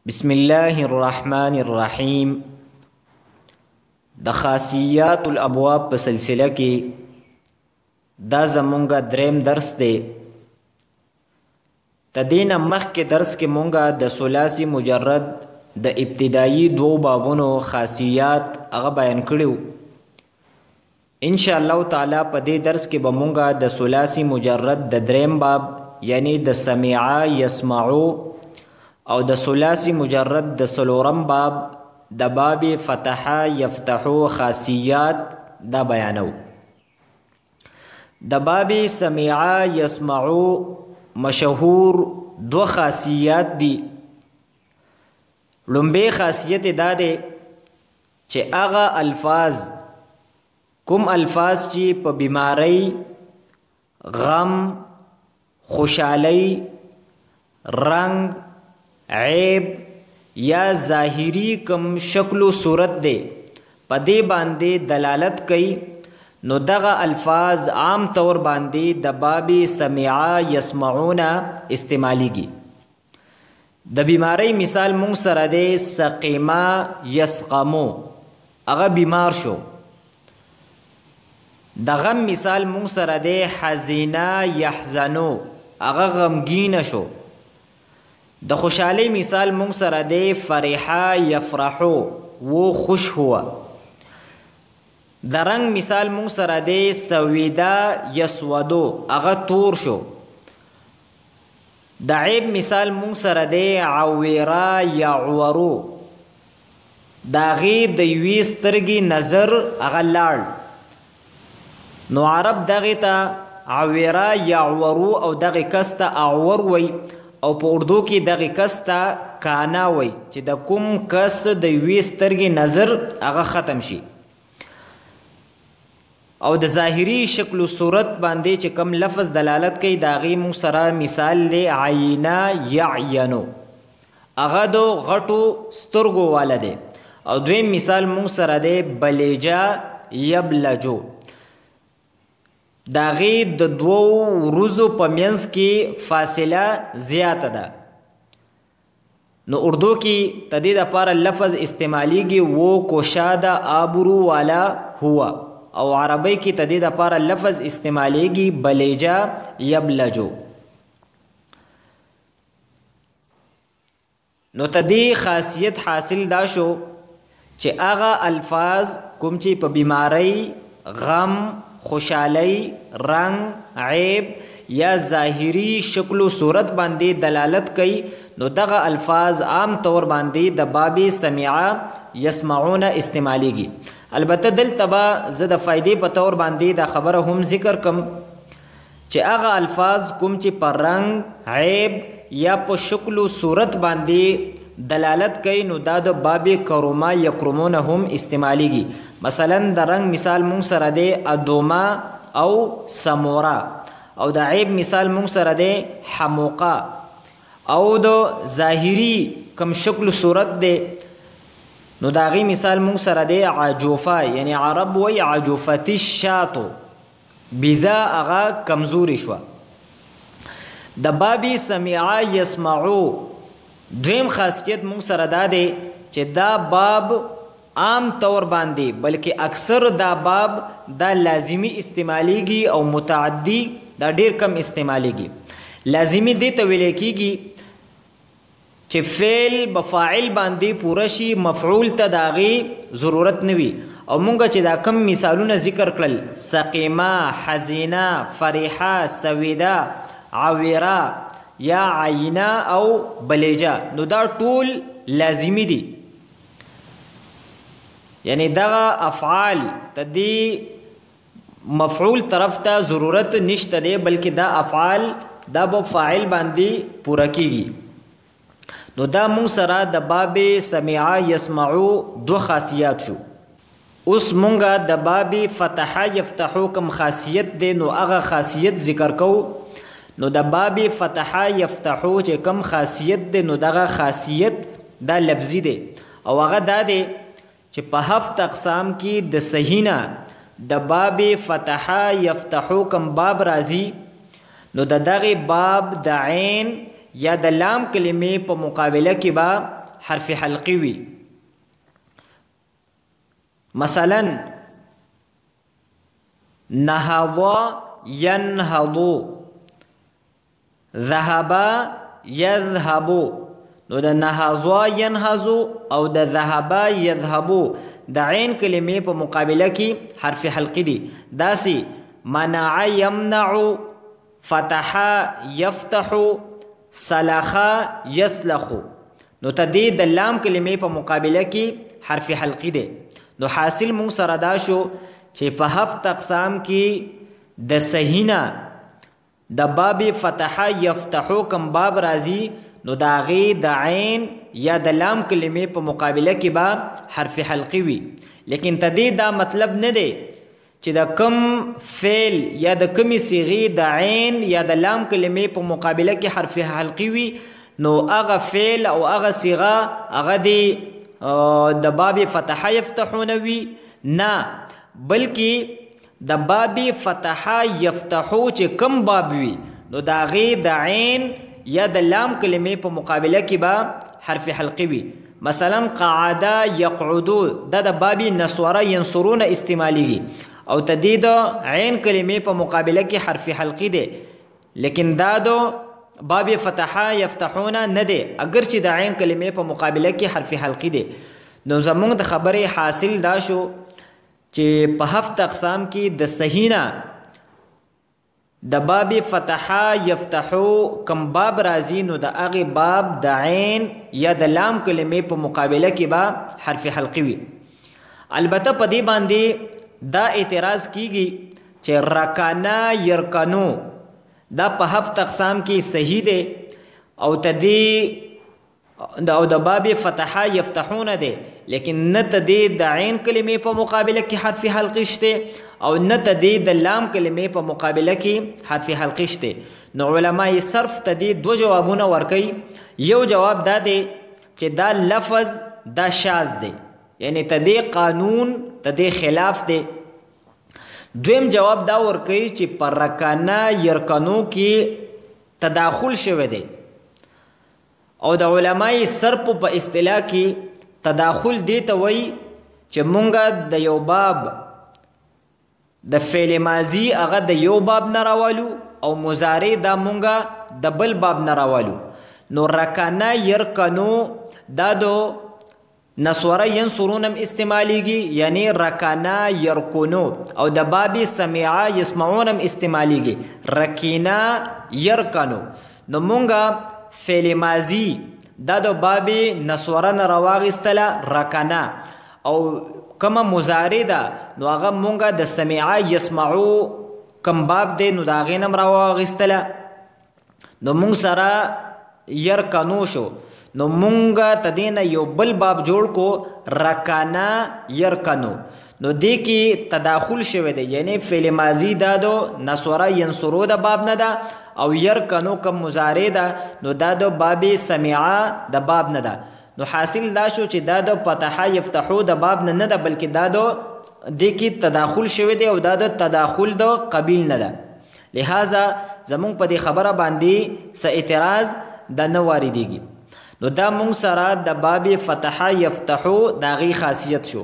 بسم الله الرحمن الرحیم د خاصیات الابواب په سلسله کې دا زمونږه دریم درس دی. تدین مخکې درس کې مونږه د ثلاثي مجرد د ابتدایي دو بابونو خاصیات هغه بیان کړیو. ان شاء الله تعالی په دې درس کې به مونږه د ثلاثي مجرد د دریم باب یعنی د سمع یسمعو او د ثلاثي مجرد د څلورم باب د باب فتح یفتحو خاصیات دا بیانو. د باب سمع یسمعو مشهور دو خاصیات دي. لومبه خاصیت دا ده چې هغه الفاظ کوم الفاظ چې په بیماری، غم، خوشحالی، رنگ، عیب یا ظاهری کم شکل و صورت دے پا دے باندے دلالت کئی نو دغه الفاظ عام طور باندې د باب سمع یسمعون استعمالیږي. د بیماری مثال مونږ سره دی سقیما یسقمو هغه بیمار شو. د غم مثال مونږ سره دی حزینا یحزنو هغه غمگین شو. د خوشحالی مثال مونږ سره دی فرحا یفرحو وہ خوش ہوا. د رنگ مثال مونږ سره دی سویدا یسودو هغه تور شو. د عیب مثال مونږ سره دی عویرا یعورو د هغې د یوې سترګې نظر هغه لاړ. نو عرب دغې ته عویرا یعورو او دغې کس ته اعور وی او په اردو کې دغه کس ته کانا وای چې د کوم کس د یوې سترګې نظر هغه ختم شي. او د ظاهري شکل و صورت باندې چې کم لفظ دلالت کوي د هغې مونږ سره مثال دی عینا یعینو هغه د غټو سترګو والا دی. او دویم مثال مونږ سره دی بلیجا یبلجو د هغې د دوو ورځو په منځ کې فاصله زیاته ده. نو اردو کې د دې دپاره لفظ استعمالیږي وہ کوشاده آبرو والا ہوا او عربی کې د دې دپاره لفظ استعمالیږي بلیجا یبلجو. نو د دې خاصیت حاصل دا شو چې هغه الفاظ کوم چې په بیماری، غم، خوشحالی، رنگ، عیب یا ظاهری شکل و صورت باندې دلالت کوي نو دغه الفاظ عام طور باندې د باب سمع یسمعون استعمالیږي. البته دلته به زه د فائدې په طور باندې دا خبره هم ذکر کم چې هغه الفاظ کوم چې په رنگ، عیب یا په شکل و صورت باندې دلالت کوي نو دا د باب کروما یکرمون هم استعمالیږي. مثلا د رنگ مثال مونږ سره دی ادوما او سمورا او د عیب مثال مونږ سره دی حموقا او د ظاهری کم شکل صورت دی نو د هغې مثال مونږ سره دی عجوفه یعنی عرب وی عجوفتی شاتو بیزا هغه کمزوری شوه. د باب سمع یسمعو دویم خاصیت مونږ سره دا دی چې دا باب عام طور باندې بلکې اکثر دا باب دا لازمی استعمالیږي او متعدی دا ډیر کم استعمالیږي. لازمی دې ته ویل کېږي چې فعل به فاعل باندې پوره شي مفعول ته د هغې ضرورت نه وي. او مونږ چې دا کم مثالونه ذکر کړل سقیما، حزینا، فریحه، سویدا، عویرا یا عینا او بلیجا نو دا ټول لازمی دي. یعنی دغه افعال ته دې مفعول طرف ته ضرورت نشته دی بلکې دا افعال دا به فاعل باندې پوره کیږي. نو دا مونږ سره د باب سمع یسمعو دو خاصیات شو. اوس مونږه د باب فتح یفتحو کم خاصیت دی نو هغه خاصیت ذکر کوو. نو د باب فتح یفتحو چې کم خاصیت دی نو دغه خاصیت دا لفظی دی او هغه دا دی چې په 7 اقسام کې د صحیح نه د باب فتح یفتحو کم باب راځي نو د دغه باب د عین یا د لام کلمې په مقابله کې با حرف حلقي وي. مثلا نهض ينهض، ذهب يذهب. نو د نهض ينهض او د ذهب يذهب د عین کلمې په مقابله کې حرف حلقي دي. داسي منع يمنع، فتح يفتح، سلخ يسلخ. نو تدې د لام کلمې په مقابله کې حرف حلقي دی. نو حاصل مونږ سره دا شو چې په 7 اقسام کې د صحیح نه د باب فتح یفتحو کم باب راځي، نو د هغې د عین یا د لام کلمې په مقابله کې به حرف حلقي وي. لیکن تدې دا مطلب نه دی چې د کم فعل یا د کمی صیغې د عین یا د لام کلمې په مقابله کې حرف حلقي وي، نو هغه فعل او هغه صیغه هغه د باب فتح یفتحونه وي. نه، بلکې د باب فتح یفتحو چې کم باب وي، نو د هغې د عین یا د لام کلمې په مقابله کې به حرف حلقي وي. مثلا قعد یقعدو دا د باب نصوره ینصرون استعمالیږي او تدې د عین کلمې په مقابله کې حرف حلقي دی، لیکن دا د باب فتح یفتحون نه دی، اگر چې د عین کلمې په مقابله کې حرف حلقي دی. نو زمونږ د خبرې حاصل دا شو چې په 7 اقسام کې د صحیح نه د باب فتح یفتحو کم باب راځي، نو د هغې باب د عین یا د لام کلمې په مقابله کې به حرف حلقي وي. البته په دې باندې دا اعتراض کیږي چې رکانا یرکنو دا په 7 اقسام کې صحیح دی او تدې او د باب فتح یفتحون دی، لیکن نه تدې د عین کلمې په مقابله کې حرف حلقي شته او نه تدې د لام کلمې په مقابله کې حرف حلقي شته. نو علماء صرف تدې 2 جوابونه ورکوي. یو جواب دا دی چې دا لفظ دا شاذ دی، یعنی تدې قانون تدې خلاف دی. دویم جواب دا ورکوي چې پر رکانا یرکنو کې تداخل شوی دی او د علماء صرف په اصطلاح کې تداخل دی ته وایي چې مونږ د یو باب د فعل ماضي هغه د یو باب نه راولو او مضارع دا مونږ د بل باب نه راولو. نو رکانا یرکنو دا دو نصوره ینصرون هم استعمالیږي، یعنی رکانا یرکنو، او د باب سمعا یسمعون هم استعمالیږي، رکینا یرکنو. نو مونږ فعل ماضي دا د باب نصوره نه راواغېستله رکنا، او کومه مضارع ده نو هغه مونږ د سمعا یسمعو کم باب دی نو د هغې نه هم راواغېستله. نو مونږ سره یرکنو شو، نو مونږ تدې نه یو بل باب جوړ کو رکانا یرکنو. نو دې کې تداخل شوی دی، یعنی فعل ماضي دا د نصوره ینصرو د باب نه ده او یرکنو کم مضارع ده نو دا د باب سمعا د باب نه ده. نو حاصل دا شو چې دا د فتح یفتحو د باب نه ده، بلکې دا د دې کې تداخل شوی دی او دا د تداخل د قبیل نه ده. لہذا زمونږ په دې خبره باندې څه اعتراض دا نه واردېږي. نو دا مونږ سره د باب فتح یفتحو د هغې خاصیت شو.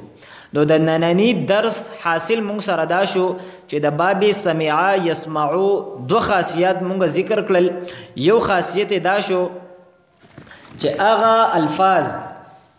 نو د نننی درس حاصل مونږ سره دا شو چې د باب سمعا یسمعو 2 خاصیت مونږ ذکر کړل. یو خاصیت دا شو چې هغه الفاظ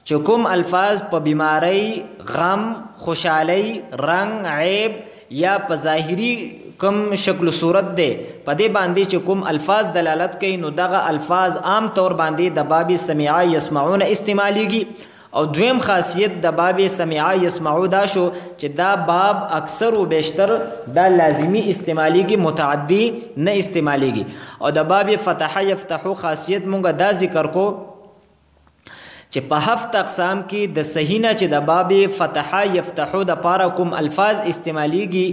چې کوم الفاظ په بیماری، غم، خوشحالی، رنگ، عیب یا په ظاهري کوم شکل و صورت دی په دې باندې چې کوم الفاظ دلالت کوي، نو دغه الفاظ عام طور باندې د باب سمعا یسمعون استعمالیږي. او دویم خاصیت د باب سمعا یسمعو دا شو چې دا باب اکثر و بیشتر دا لازمی استعمالیږي، متعدی نه استعمالیږي. او د باب فتح یفتحو خاصیت مونږ دا ذکر کو چې په 7 اقسام کې د صحیح نه چې د باب فتح یفتحو د پاره کوم الفاظ استعمالیږي،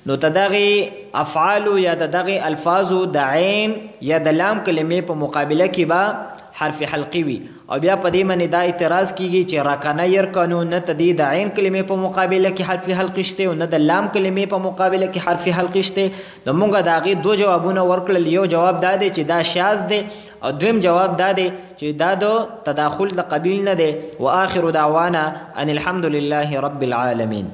نو تدغه افعالو یا د دغه الفاظو د عین یا د لام کلمې په مقابله کې به حرف حلقي وي. او بیا په دې باندې دا اعتراض کیږي چې رکنه يرکنو نه تدې د عین کلمې په مقابله کې حرف حلقي شته او نه د لام کلمې په مقابله کې حرف حلقي شته. نو موږ دا غي دوه جوابونه ورکړل. یو جواب دا دی چې دا شاذ دی او دویم جواب دا دی چې دا د تداخل د قبیل نه دی. واخر دعوانا ان الحمد لله رب العالمين.